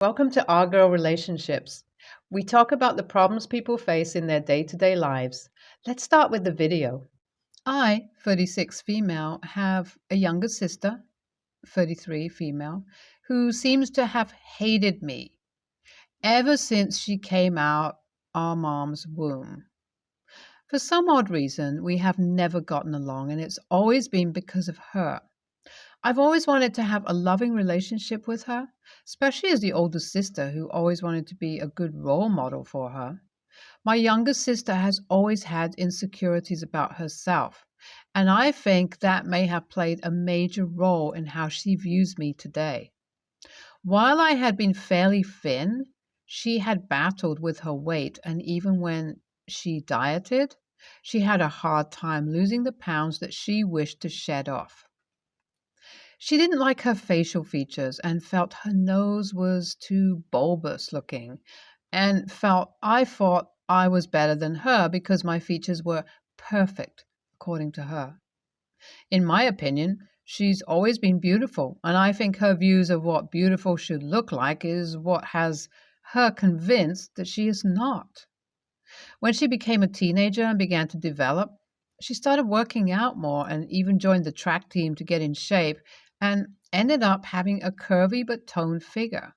Welcome to Our Girl Relationships. We talk about the problems people face in their day to day lives. Let's start with the video. I, 36 female, have a younger sister, 33 female, who seems to have hated me ever since she came out our mom's womb. For some odd reason, we have never gotten along, and it's always been because of her. I've always wanted to have a loving relationship with her, especially as the older sister who always wanted to be a good role model for her. My younger sister has always had insecurities about herself, and I think that may have played a major role in how she views me today. While I had been fairly thin, she had battled with her weight, and even when she dieted, she had a hard time losing the pounds that she wished to shed off. She didn't like her facial features and felt her nose was too bulbous looking, and felt I thought I was better than her because my features were perfect, according to her. In my opinion, she's always been beautiful, and I think her views of what beautiful should look like is what has her convinced that she is not. When she became a teenager and began to develop, she started working out more and even joined the track team to get in shape and ended up having a curvy but toned figure.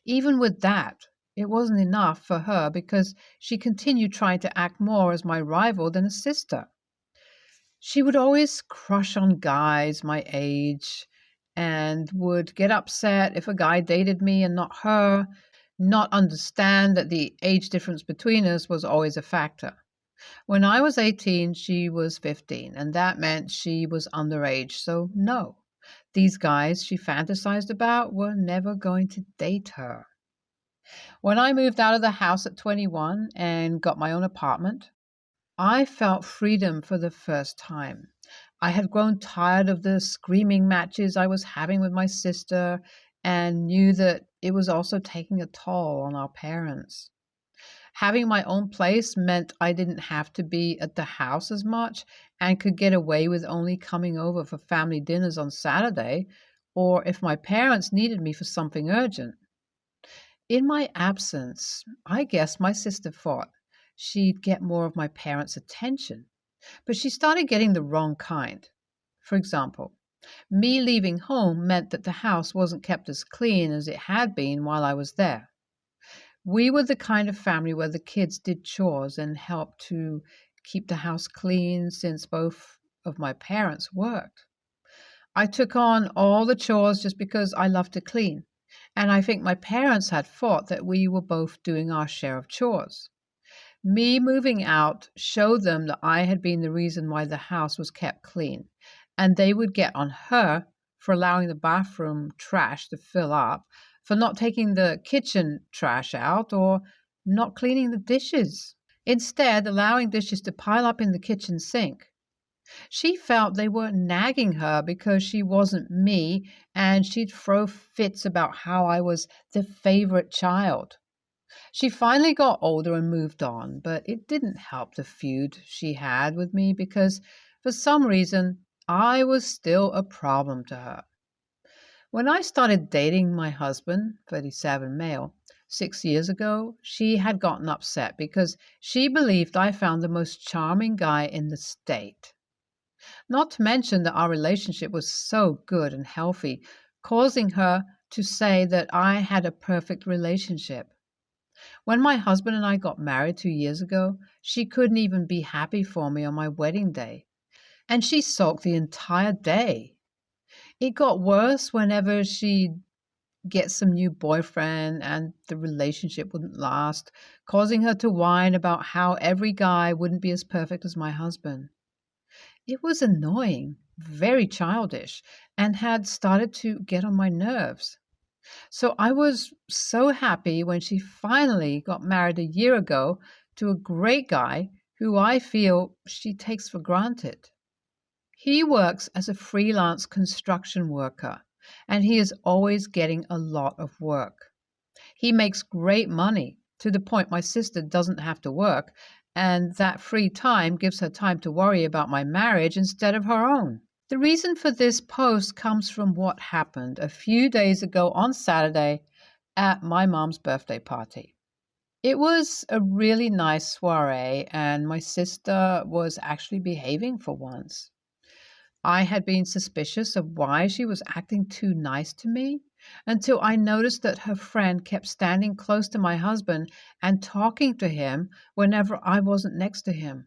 Even with that, it wasn't enough for her because she continued trying to act more as my rival than a sister. She would always crush on guys my age and would get upset if a guy dated me and not her, not understand that the age difference between us was always a factor. When I was 18, she was 15, and that meant she was underage, so no. These guys she fantasized about were never going to date her. When I moved out of the house at 21 and got my own apartment, I felt freedom for the first time. I had grown tired of the screaming matches I was having with my sister and knew that it was also taking a toll on our parents. Having my own place meant I didn't have to be at the house as much and could get away with only coming over for family dinners on Saturday or if my parents needed me for something urgent. In my absence, I guess my sister thought she'd get more of my parents' attention, but she started getting the wrong kind. For example, me leaving home meant that the house wasn't kept as clean as it had been while I was there. We were the kind of family where the kids did chores and helped to keep the house clean since both of my parents worked. I took on all the chores just because I loved to clean, and I think my parents had thought that we were both doing our share of chores. Me moving out showed them that I had been the reason why the house was kept clean, and they would get on her for allowing the bathroom trash to fill up, for not taking the kitchen trash out, or not cleaning the dishes. Instead, allowing dishes to pile up in the kitchen sink. She felt they were nagging her because she wasn't me, and she'd throw fits about how I was the favorite child. She finally got older and moved on, but it didn't help the feud she had with me because, for some reason, I was still a problem to her. When I started dating my husband, 37 male, 6 years ago, she had gotten upset because she believed I found the most charming guy in the state. Not to mention that our relationship was so good and healthy, causing her to say that I had a perfect relationship. When my husband and I got married 2 years ago, she couldn't even be happy for me on my wedding day, and she sulked the entire day. It got worse whenever she'd get some new boyfriend and the relationship wouldn't last, causing her to whine about how every guy wouldn't be as perfect as my husband. It was annoying, very childish, and had started to get on my nerves. So I was so happy when she finally got married a year ago to a great guy who I feel she takes for granted. He works as a freelance construction worker, and he is always getting a lot of work. He makes great money to the point my sister doesn't have to work, and that free time gives her time to worry about my marriage instead of her own. The reason for this post comes from what happened a few days ago on Saturday at my mom's birthday party. It was a really nice soiree, and my sister was actually behaving for once. I had been suspicious of why she was acting too nice to me until I noticed that her friend kept standing close to my husband and talking to him whenever I wasn't next to him.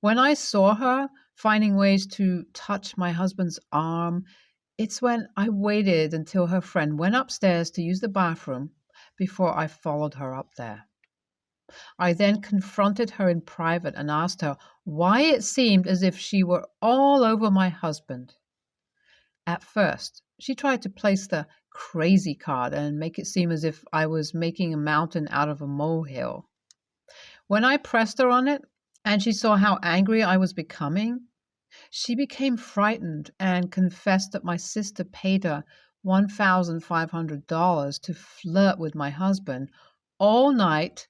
When I saw her finding ways to touch my husband's arm, it's when I waited until her friend went upstairs to use the bathroom before I followed her up there. I then confronted her in private and asked her why it seemed as if she were all over my husband. At first, she tried to place the crazy card and make it seem as if I was making a mountain out of a molehill. When I pressed her on it and she saw how angry I was becoming, she became frightened and confessed that my sister paid her $1,500 to flirt with my husband all night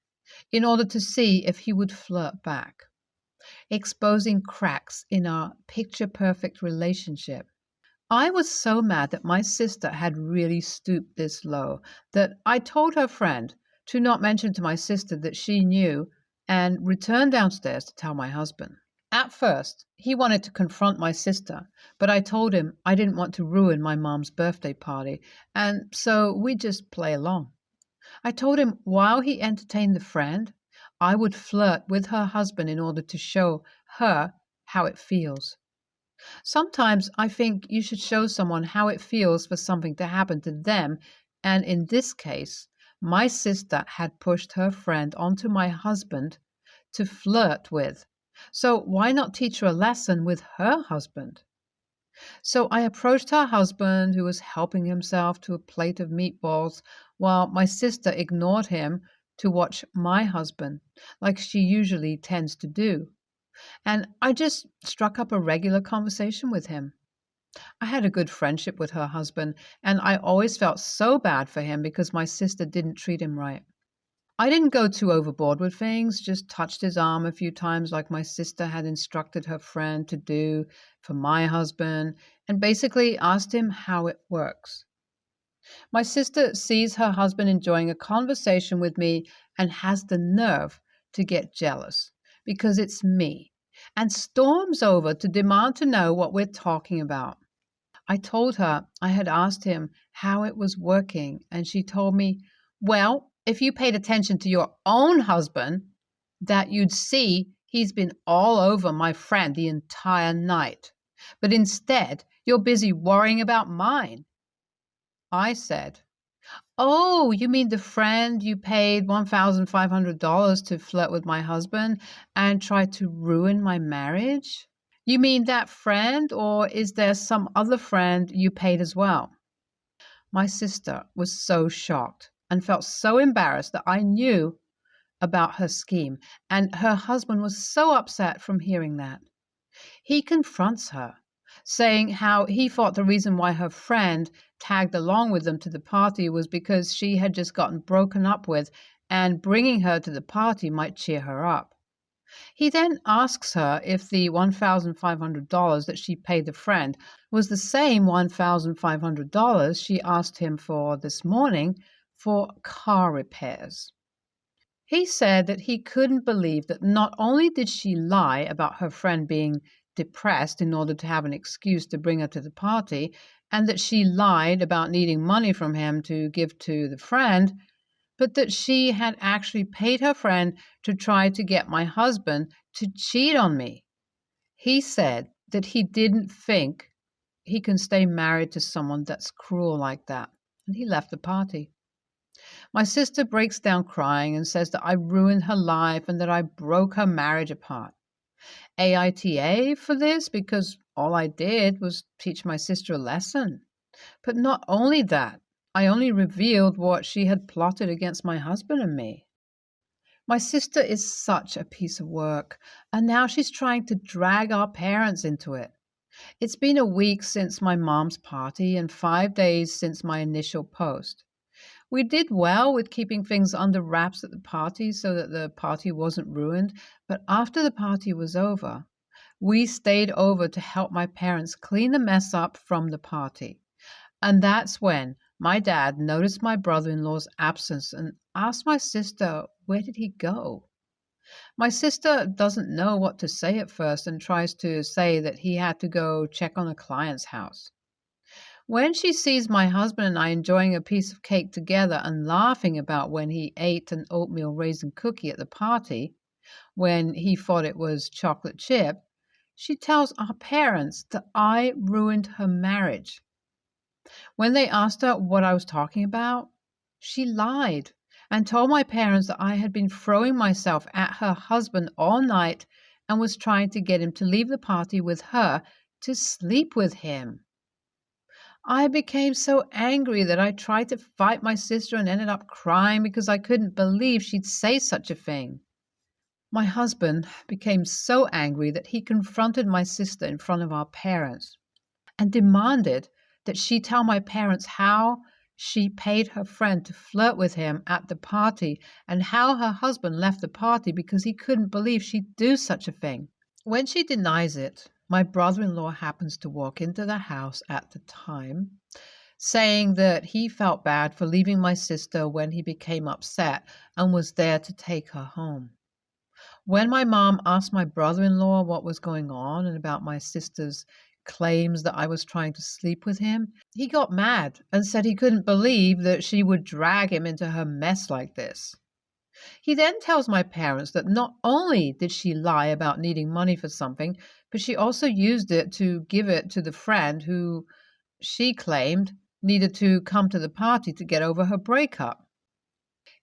in order to see if he would flirt back, exposing cracks in our picture-perfect relationship. I was so mad that my sister had really stooped this low that I told her friend to not mention to my sister that she knew and returned downstairs to tell my husband. At first, he wanted to confront my sister, but I told him I didn't want to ruin my mom's birthday party, and so we just play along. I told him while he entertained the friend, I would flirt with her husband in order to show her how it feels. Sometimes I think you should show someone how it feels for something to happen to them, and in this case, my sister had pushed her friend onto my husband to flirt with. So why not teach her a lesson with her husband? So I approached her husband, who was helping himself to a plate of meatballs, while my sister ignored him to watch my husband, like she usually tends to do. And I just struck up a regular conversation with him. I had a good friendship with her husband, and I always felt so bad for him because my sister didn't treat him right. I didn't go too overboard with things, just touched his arm a few times like my sister had instructed her friend to do for my husband, and basically asked him how it works. My sister sees her husband enjoying a conversation with me and has the nerve to get jealous because it's me and storms over to demand to know what we're talking about. I told her I had asked him how it was working, and she told me, well, if you paid attention to your own husband, that you'd see he's been all over my friend the entire night. But instead, you're busy worrying about mine. I said, oh, you mean the friend you paid $1,500 to flirt with my husband and tried to ruin my marriage? You mean that friend, or is there some other friend you paid as well? My sister was so shocked and felt so embarrassed that I knew about her scheme, and her husband was so upset from hearing that. He confronts her, saying how he thought the reason why her friend tagged along with them to the party was because she had just gotten broken up with, and bringing her to the party might cheer her up. He then asks her if the $1,500 that she paid the friend was the same $1,500 she asked him for this morning for car repairs. He said that he couldn't believe that not only did she lie about her friend being depressed in order to have an excuse to bring her to the party, and that she lied about needing money from him to give to the friend, but that she had actually paid her friend to try to get my husband to cheat on me. He said that he didn't think he can stay married to someone that's cruel like that, and he left the party. My sister breaks down crying and says that I ruined her life and that I broke her marriage apart. AITA for this because all I did was teach my sister a lesson. But not only that, I only revealed what she had plotted against my husband and me. My sister is such a piece of work, and now she's trying to drag our parents into it. It's been a week since my mom's party and 5 days since my initial post. We did well with keeping things under wraps at the party so that the party wasn't ruined, but after the party was over, we stayed over to help my parents clean the mess up from the party. And that's when My dad noticed my brother-in-law's absence and asked my sister, where did he go? My sister doesn't know what to say at first and tries to say that he had to go check on a client's house. When she sees my husband and I enjoying a piece of cake together and laughing about when he ate an oatmeal raisin cookie at the party, when he thought it was chocolate chip, she tells our parents that I ruined her marriage. When they asked her what I was talking about, she lied and told my parents that I had been throwing myself at her husband all night and was trying to get him to leave the party with her to sleep with him. I became so angry that I tried to fight my sister and ended up crying because I couldn't believe she'd say such a thing. My husband became so angry that he confronted my sister in front of our parents and demanded that she tell my parents how she paid her friend to flirt with him at the party and how her husband left the party because he couldn't believe she'd do such a thing. When she denies it, my brother-in-law happens to walk into the house at the time, saying that he felt bad for leaving my sister when he became upset and was there to take her home. When my mom asked my brother-in-law what was going on and about my sister's claims that I was trying to sleep with him, he got mad and said he couldn't believe that she would drag him into her mess like this. He then tells my parents that not only did she lie about needing money for something, but she also used it to give it to the friend who she claimed needed to come to the party to get over her breakup.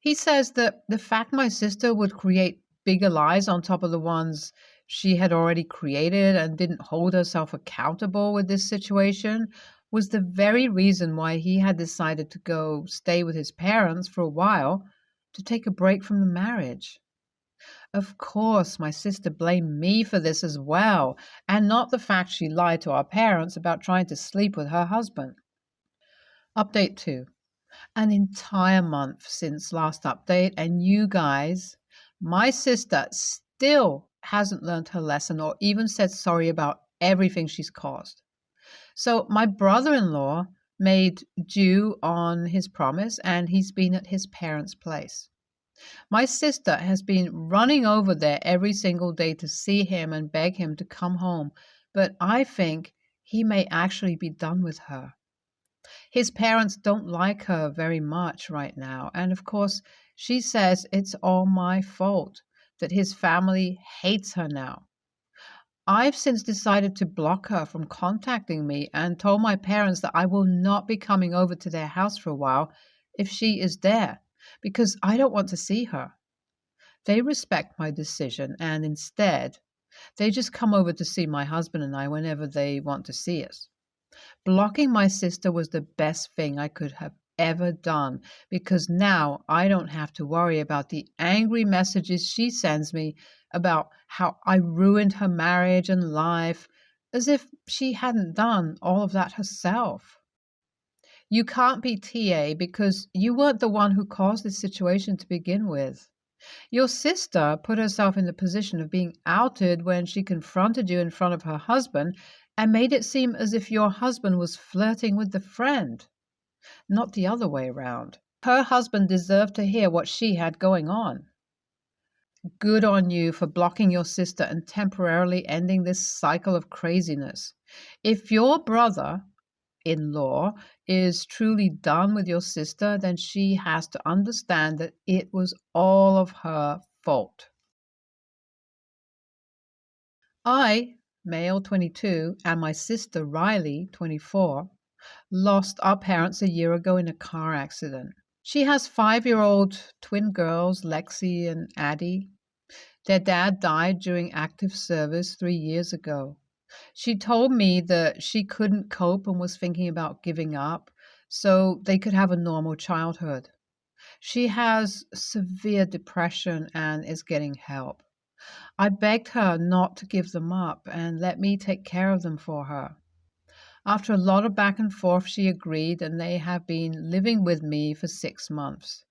He says that the fact my sister would create bigger lies on top of the ones she had already created and didn't hold herself accountable with this situation was the very reason why he had decided to go stay with his parents for a while to take a break from the marriage. Of course, my sister blamed me for this as well, and not the fact she lied to our parents about trying to sleep with her husband. Update 2. An entire month since last update, and you guys, my sister still hasn't learned her lesson or even said sorry about everything she's caused. So my brother-in-law made due on his promise and he's been at his parents' place. My sister has been running over there every single day to see him and beg him to come home, but I think he may actually be done with her. His parents don't like her very much right now, and of course, she says it's all my fault, that his family hates her now. I've since decided to block her from contacting me and told my parents that I will not be coming over to their house for a while if she is there, because I don't want to see her. They respect my decision, and instead, they just come over to see my husband and I whenever they want to see us. Blocking my sister was the best thing I could have ever done because now I don't have to worry about the angry messages she sends me about how I ruined her marriage and life, as if she hadn't done all of that herself. You can't be TA because you weren't the one who caused this situation to begin with. Your sister put herself in the position of being outed when she confronted you in front of her husband and made it seem as if your husband was flirting with the friend, not the other way around. Her husband deserved to hear what she had going on. Good on you for blocking your sister and temporarily ending this cycle of craziness. If your brother-in-law is truly done with your sister, then she has to understand that it was all of her fault. I, male 22, and my sister Riley, 24, lost our parents a year ago in a car accident. She has 5-year-old twin girls, Lexi and Addie. Their dad died during active service 3 years ago. She told me that she couldn't cope and was thinking about giving up so they could have a normal childhood. She has severe depression and is getting help. I begged her not to give them up and let me take care of them for her. After a lot of back and forth, she agreed, and they have been living with me for 6 months.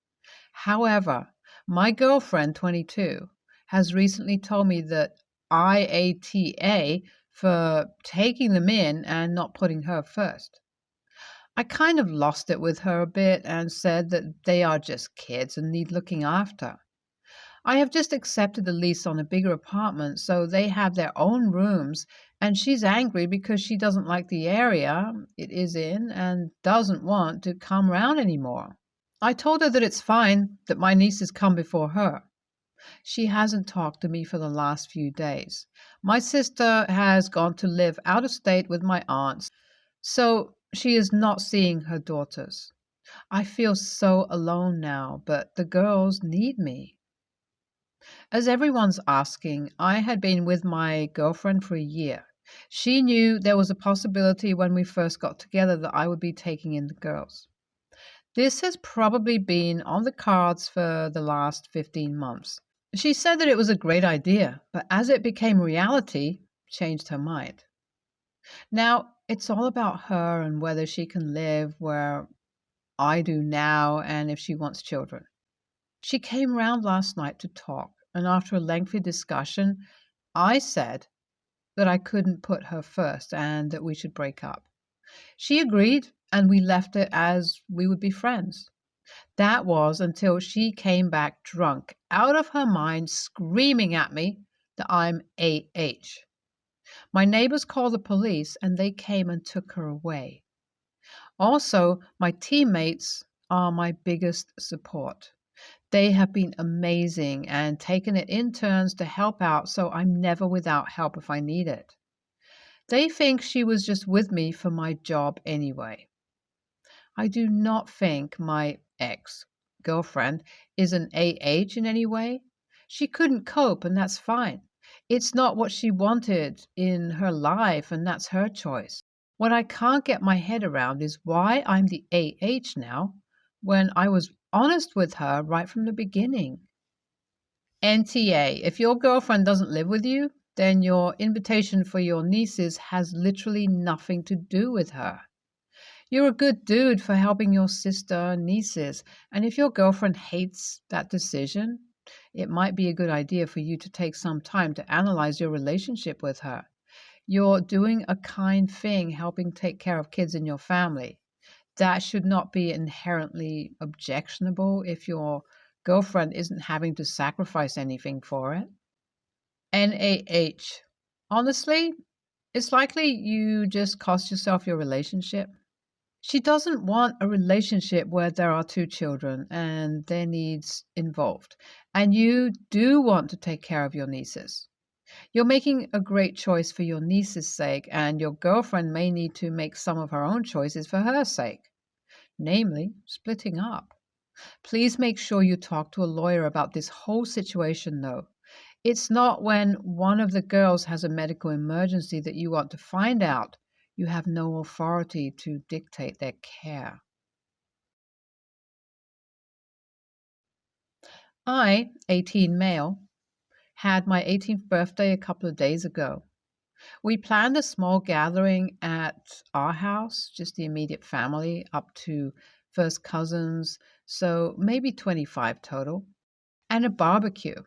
However, my girlfriend, 22, has recently told me that IATA for taking them in and not putting her first. I kind of lost it with her a bit and said that they are just kids and need looking after. I have just accepted a lease on a bigger apartment, so they have their own rooms, and she's angry because she doesn't like the area it is in and doesn't want to come round anymore. I told her that it's fine that my nieces come before her. She hasn't talked to me for the last few days. My sister has gone to live out of state with my aunts, so she is not seeing her daughters. I feel so alone now, but the girls need me. As everyone's asking, I had been with my girlfriend for a year. She knew there was a possibility when we first got together that I would be taking in the girls. This has probably been on the cards for the last 15 months. She said that it was a great idea, but as it became reality, changed her mind. Now, it's all about her and whether she can live where I do now and if she wants children. She came round last night to talk, and after a lengthy discussion, I said that I couldn't put her first and that we should break up. She agreed, and we left it as we would be friends. That was until she came back drunk, out of her mind, screaming at me that I'm AH. My neighbors called the police, and they came and took her away. Also, my teammates are my biggest support. They have been amazing and taken it in turns to help out, so I'm never without help if I need it. They think she was just with me for my job anyway. I do not think my ex girlfriend is an AH in any way. She couldn't cope, and that's fine. It's not what she wanted in her life, and that's her choice. What I can't get my head around is why I'm the AH now when I was honest with her right from the beginning. NTA, if your girlfriend doesn't live with you, then your invitation for your nieces has literally nothing to do with her. You're a good dude for helping your sister and nieces, and if your girlfriend hates that decision, it might be a good idea for you to take some time to analyze your relationship with her. You're doing a kind thing helping take care of kids in your family. That should not be inherently objectionable if your girlfriend isn't having to sacrifice anything for it. NAH. Honestly, it's likely you just cost yourself your relationship. She doesn't want a relationship where there are two children and their needs involved. And you do want to take care of your nieces. You're making a great choice for your niece's sake, and your girlfriend may need to make some of her own choices for her sake, namely, splitting up. Please make sure you talk to a lawyer about this whole situation, though. It's not when one of the girls has a medical emergency that you want to find out. You have no authority to dictate their care. I, 18 male, had my 18th birthday a couple of days ago. We planned a small gathering at our house, just the immediate family, up to first cousins, so maybe 25 total, and a barbecue.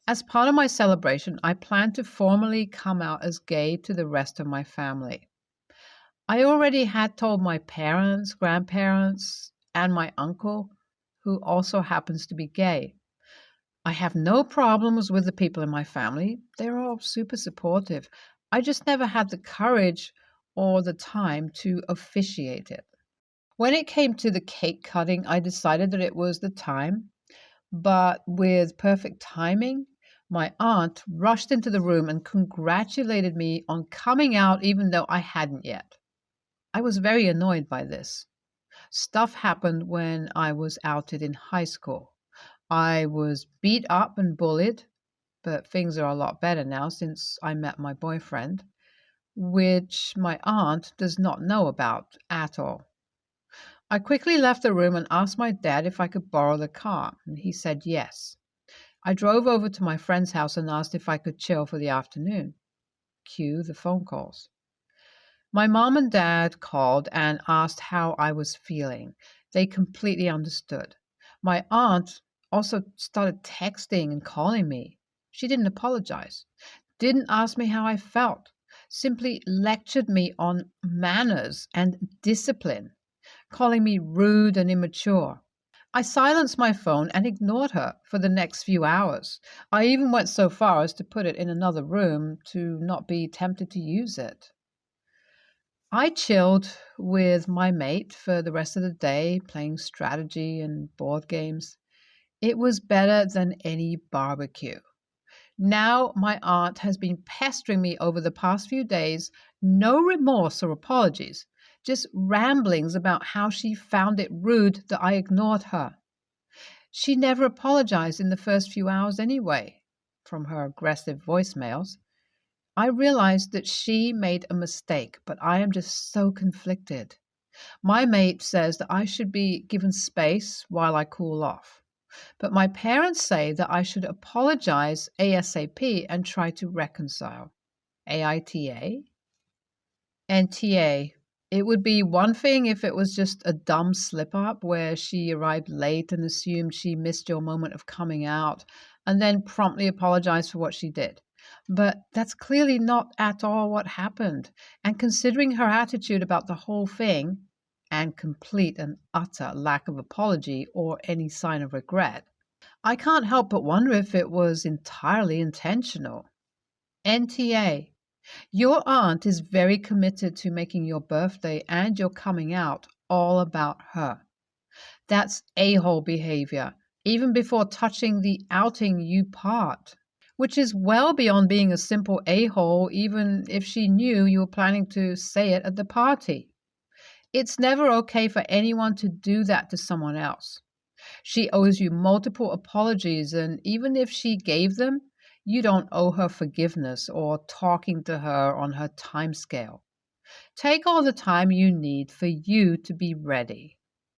As part of my celebration, I plan to formally come out as gay to the rest of my family. I already had told my parents, grandparents, and my uncle, who also happens to be gay. I have no problems with the people in my family. They're all super supportive. I just never had the courage or the time to officiate it. When it came to the cake cutting, I decided that it was the time, but with perfect timing, my aunt rushed into the room and congratulated me on coming out even though I hadn't yet. I was very annoyed by this. Stuff happened when I was outed in high school. I was beat up and bullied, but things are a lot better now since I met my boyfriend, which my aunt does not know about at all. I quickly left the room and asked my dad if I could borrow the car, and he said yes. I drove over to my friend's house and asked if I could chill for the afternoon. Cue the phone calls. My mom and dad called and asked how I was feeling. They completely understood. My aunt also started texting and calling me. She didn't apologize, didn't ask me how I felt, simply lectured me on manners and discipline. calling me rude and immature. I silenced my phone and ignored her for the next few hours. I even went so far as to put it in another room to not be tempted to use it. I chilled with my mate for the rest of the day, playing strategy and board games. It was better than any barbecue. Now my aunt has been pestering me over the past few days, no remorse or apologies, just ramblings about how she found it rude that I ignored her. She never apologized in the first few hours anyway, from her aggressive voicemails. I realized that she made a mistake, but I am just so conflicted. My mate says that I should be given space while I cool off. But my parents say that I should apologize ASAP and try to reconcile. AITA? NTA. It would be one thing if it was just a dumb slip up where she arrived late and assumed she missed your moment of coming out and then promptly apologized for what she did. But that's clearly not at all what happened. And considering her attitude about the whole thing and complete and utter lack of apology or any sign of regret, I can't help but wonder if it was entirely intentional. NTA. Your aunt is very committed to making your birthday and your coming out all about her. That's a-hole behavior, even before touching the outing you part, which is well beyond being a simple a-hole, even if she knew you were planning to say it at the party. It's never okay for anyone to do that to someone else. She owes you multiple apologies, and even if she gave them, you don't owe her forgiveness or talking to her on her time scale. Take all the time you need for you to be ready.